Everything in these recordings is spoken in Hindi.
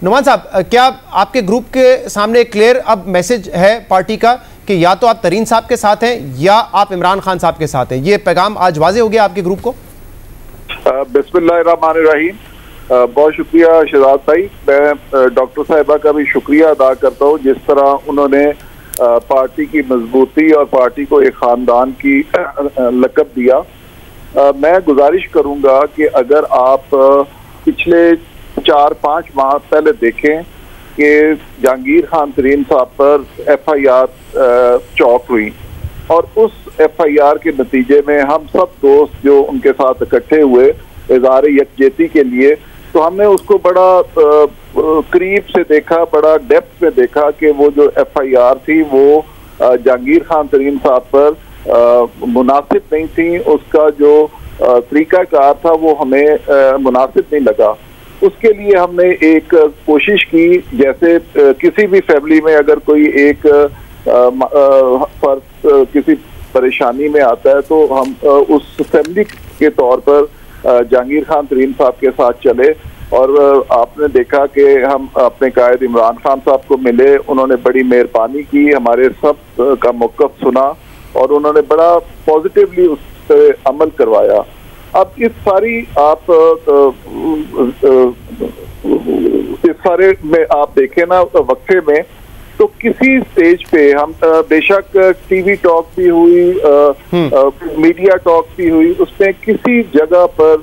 नुमान साहब, क्या आपके ग्रुप के सामने क्लियर अब मैसेज है पार्टी का कि या तो आप तरीन साहब के साथ हैं या आप इमरान खान साहब के साथ हैं? ये पैगाम आज वाजे हो गया आपके ग्रुप को? बिस्मिल्लाहिर्रहमानिर्रहीम। बहुत शुक्रिया शहजाद भाई। मैं डॉक्टर साहिबा का भी शुक्रिया अदा करता हूँ, जिस तरह उन्होंने पार्टी की मजबूती और पार्टी को एक खानदान की लक़ब दिया। मैं गुजारिश करूँगा कि अगर आप पिछले 4-5 माह पहले देखें कि जहांगीर खान तरीन साहब पर FIR चौक हुई और उस FIR के नतीजे में हम सब दोस्त जो उनके साथ इकट्ठे हुए इज़हार यकजहती के लिए, तो हमने उसको बड़ा करीब से देखा, बड़ा डेप्थ में देखा कि वो जो FIR थी वो जहांगीर खान तरीन साहब पर मुनासिब नहीं थी। उसका जो तरीकाकार था वो हमें मुनासिब नहीं लगा। उसके लिए हमने एक कोशिश की, जैसे किसी भी फैमिली में अगर कोई एक फर्द किसी परेशानी में आता है तो हम उस फैमिली के तौर पर जहांगीर खान तरीन साहब के साथ चले और आपने देखा कि हम अपने कायद इमरान खान साहब को मिले। उन्होंने बड़ी मेहरबानी की, हमारे सब का मौक़िफ़ सुना और उन्होंने बड़ा पॉजिटिवली उस पर अमल करवाया। अब इस सारे में आप देखें ना वक्फे में, तो किसी स्टेज पे हम बेशक टीवी टॉक भी हुई, मीडिया टॉक भी हुई, उसमें किसी जगह पर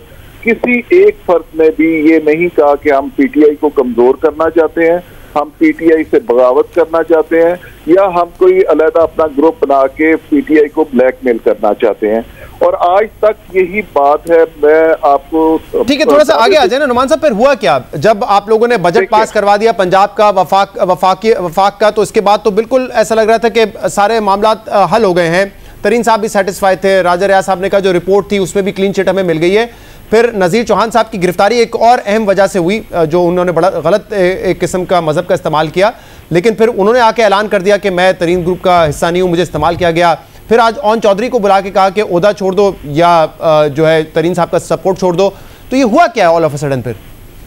किसी एक फर्द ने भी ये नहीं कहा कि हम PTI को कमजोर करना चाहते हैं, हम PTI से बगावत करना चाहते हैं या हम कोई अलग अपना ग्रुप बना के PTI को ब्लैकमेल करना चाहते हैं। और आज तक यही बात है। मैं आपको ठीक है, थोड़ा सा आगे आ जाए ना नुमान साहब। फिर हुआ क्या जब आप लोगों ने बजट पास करवा दिया पंजाब का, वफाक का, तो इसके बाद तो बिल्कुल ऐसा लग रहा था कि सारे मामला हल हो गए हैं। तरीन साहब भी सेटिस्फाइड थे, राजा रियाज साहब ने कहा जो रिपोर्ट थी उसमें भी क्लीन चिट हमें मिल गई है। फिर नज़ीर चौहान साहब की गिरफ्तारी एक और अहम वजह से हुई, जो उन्होंने बड़ा गलत एक किस्म का मजहब का इस्तेमाल किया, लेकिन फिर उन्होंने आके ऐलान कर दिया कि मैं तरीन ग्रुप का हिस्सा नहीं हूँ, मुझे इस्तेमाल किया गया। फिर आज ओन चौधरी को बुला के कहा कि ओहदा छोड़ दो या जो है तरीन साहब का सपोर्ट छोड़ दो। तो ये हुआ क्या ऑल ऑफ अ सडन? फिर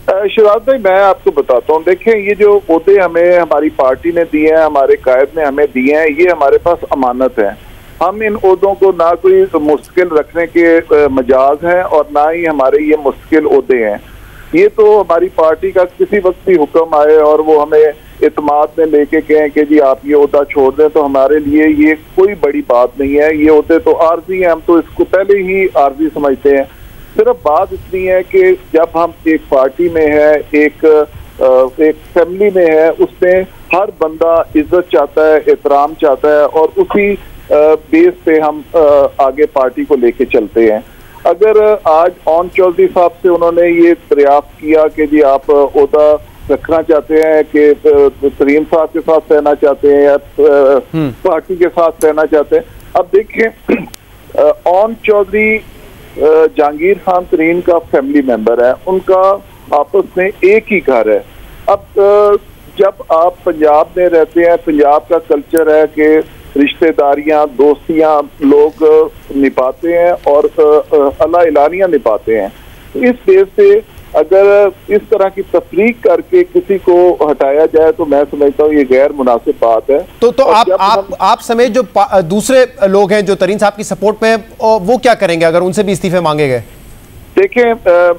शहजाद भाई मैं आपको बताता हूँ, देखें ये जो ओहदे हमें हमारी पार्टी ने दिए हैं, हमारे कायद ने हमें दिए हैं, ये हमारे पास अमानत है। हम इन ओहदों को ना कोई मुश्किल रखने के मजाज हैं और ना ही हमारे ये मुश्किल ओहदे हैं। ये तो हमारी पार्टी का किसी वक्त भी हुक्म आए और वो हमें इत्माद में लेके कहें कि जी आप ये ओहदा छोड़ दें, तो हमारे लिए ये कोई बड़ी बात नहीं है। ये ओहदे तो आर्जी हैं, हम तो इसको पहले ही आर्जी समझते हैं। सिर्फ बात इतनी है कि जब हम एक पार्टी में है, एक फैमिली में है, उसमें हर बंदा इज्जत चाहता है, एहतराम चाहता है और उसी बेस पे हम आगे पार्टी को लेके चलते हैं। अगर आज ओन चौधरी साहब से उन्होंने ये दरियाफ्त किया कि जी आप ओहदा रखना चाहते हैं कि तरीन साहब के साथ रहना चाहते हैं या पार्टी के साथ रहना चाहते हैं, अब देखिए ओन चौधरी जहांगीर खान तरीन का फैमिली मेंबर है, उनका आपस में एक ही घर है। अब जब आप पंजाब में रहते हैं, पंजाब का कल्चर है कि रिश्तेदारियां, दोस्तियां लोग निभाते हैं और अल्लाह इलानियां निभाते हैं। इस बेस से अगर इस तरह की तफरीक करके किसी को हटाया जाए तो मैं समझता हूँ ये गैर मुनासिब बात है। तो आप समेत जो दूसरे लोग हैं जो तरीन साहब की सपोर्ट में हैं, वो क्या करेंगे अगर उनसे भी इस्तीफे मांगे गए? देखें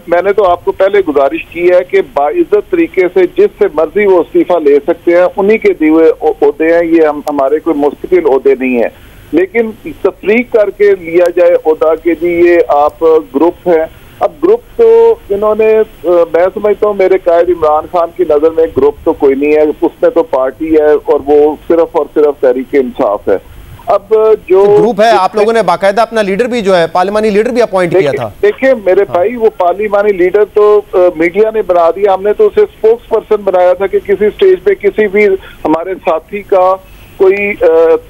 मैंने तो आपको पहले गुजारिश की है कि बाइज्जत तरीके से जिससे मर्जी वो इस्तीफा ले सकते हैं, उन्हीं के दिए हुए ओहदे हैं, ये हमारे कोई मुस्तकिल ओहदे नहीं है। लेकिन तफरीक करके लिया जाए ओहदा के जी ये आप ग्रुप हैं, अब ग्रुप तो इन्होंने मैं समझता हूँ मेरे कायद इमरान खान की नज़र में ग्रुप तो कोई नहीं है, उसमें तो पार्टी है और वो सिर्फ और सिर्फ तहरीक इंसाफ है। अब जो ग्रुप है, आप लोगों ने बाकायदा अपना लीडर भी जो है पार्लिमानी लीडर भी अपॉइंट किया था। देखिए मेरे भाई, वो पार्लिमानी लीडर तो मीडिया ने बना दिया, हमने तो उसे स्पोक्स पर्सन बनाया था कि किसी स्टेज पे किसी भी हमारे साथी का कोई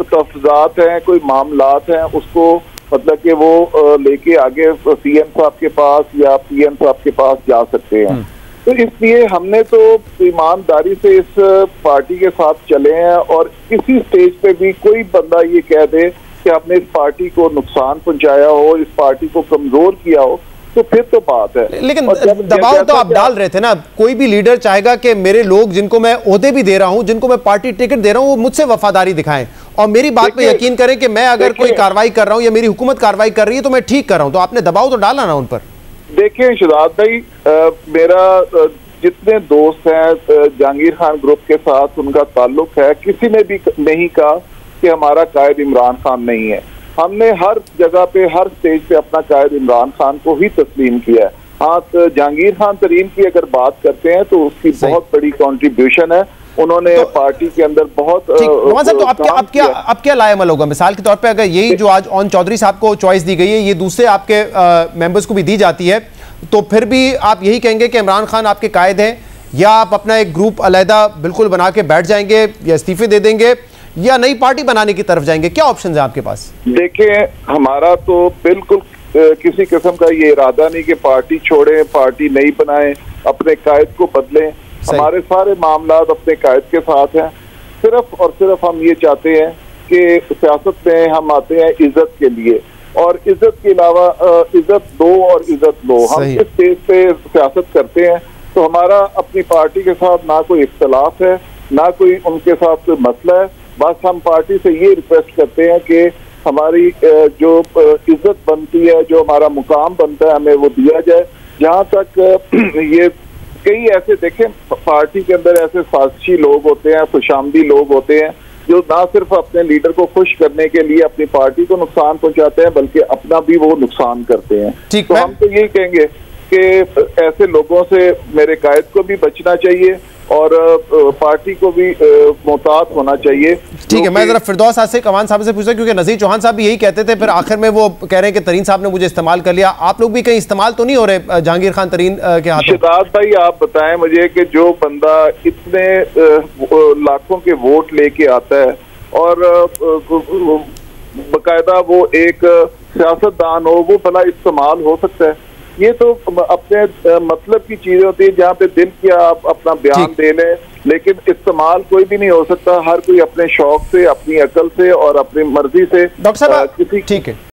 तफजात है, कोई मामलात हैं, उसको मतलब कि वो लेके आगे CM साहब के पास या PM साहब के पास जा सकते हैं। तो इसलिए हमने तो ईमानदारी से इस पार्टी के साथ चले हैं और किसी स्टेज पे भी कोई बंदा ये कह दे कि आपने इस पार्टी को नुकसान पहुंचाया हो, इस पार्टी को कमजोर किया हो, तो तो फिर तो बात है। लेकिन दबाव तो आप डाल रहे थे ना, कोई भी लीडर चाहेगा कि मेरे लोग जिनको मैं ओहदे भी दे रहा हूं, जिनको मैं पार्टी टिकट दे रहा हूं, वो मुझसे वफादारी दिखाएं और मेरी बात पे यकीन करें कि मैं अगर कोई कार्रवाई कर रहा हूं या मेरी हुकूमत कार्रवाई कर रही है तो मैं ठीक कर रहा हूं। तो आपने दबाव तो डाला ना उन पर। देखिए शहजाद भाई, मेरा जितने दोस्त हैं जहांगीर खान ग्रुप के साथ उनका ताल्लुक है, किसी ने भी नहीं कहा कि हमारा कायद इमरान खान नहीं है। हमने हर जगह पे हर स्टेज पे अपना कायद इमरान खान को ही तस्लीम किया है। हाँ, जहांगीर खान तरीन की अगर बात करते हैं तो उसकी बहुत बड़ी कंट्रीब्यूशन है, उन्होंने तो पार्टी के अंदर बहुत नवाज साहब, तो अब क्या लाएमल होगा? मिसाल के तौर पे अगर यही जो आज ओन चौधरी साहब को चॉइस दी गई है, ये दूसरे आपके मेंबर्स को भी दी जाती है, तो फिर भी आप यही कहेंगे कि इमरान खान आपके कायद हैं, या आप अपना एक ग्रुप अलहदा बिल्कुल बना के बैठ जाएंगे, या इस्तीफे दे देंगे, या नई पार्टी बनाने की तरफ जाएंगे? क्या ऑप्शन है आपके पास? देखिए, हमारा तो बिल्कुल किसी किस्म का ये इरादा नहीं कि पार्टी छोड़े, पार्टी नहीं बनाए, अपने कायद को बदलें। हमारे सारे मामला अपने कायद के साथ हैं। सिर्फ और सिर्फ हम ये चाहते हैं कि सियासत में हम आते हैं इज्जत के लिए, और इज्जत के अलावा इज्जत दो और इज्जत लो। हम इस स्टेज पे सियासत करते हैं तो हमारा अपनी पार्टी के साथ ना कोई इख्तलाफ है, ना कोई उनके साथ कोई मसला है। बस हम पार्टी से ये रिक्वेस्ट करते हैं कि हमारी जो इज्जत बनती है, जो हमारा मुकाम बनता है, हमें वो दिया जाए। जहाँ तक ये कई ऐसे देखें, पार्टी के अंदर ऐसे साजिशी लोग होते हैं, खुशामदी लोग होते हैं, जो ना सिर्फ अपने लीडर को खुश करने के लिए अपनी पार्टी को नुकसान पहुंचाते हैं, बल्कि अपना भी वो नुकसान करते हैं। तो हम तो यही कहेंगे कि ऐसे लोगों से मेरे कायद को भी बचना चाहिए और पार्टी को भी मोहतात होना चाहिए। ठीक है, मैं जरा फिरदौस आसिफ कमान साहब से पूछा, क्योंकि नज़ीर चौहान साहब भी यही कहते थे, फिर आखिर में वो कह रहे हैं कि तरीन साहब ने मुझे इस्तेमाल कर लिया। आप लोग भी कहीं इस्तेमाल तो नहीं हो रहे जहांगीर खान तरीन के हाथों? शहजाद भाई, आप बताएं मुझे कि जो बंदा इतने लाखों के वोट लेके आता है और बाकायदा वो एक सियासतदान हो, वो भला इस्तेमाल हो सकता है? ये तो अपने मतलब की चीजें होती है, जहाँ पे दिल किया आप अपना बयान दे लें, लेकिन इस्तेमाल कोई भी नहीं हो सकता। हर कोई अपने शौक से, अपनी अकल से और अपनी मर्जी से डॉक्टर साहब, ठीक है।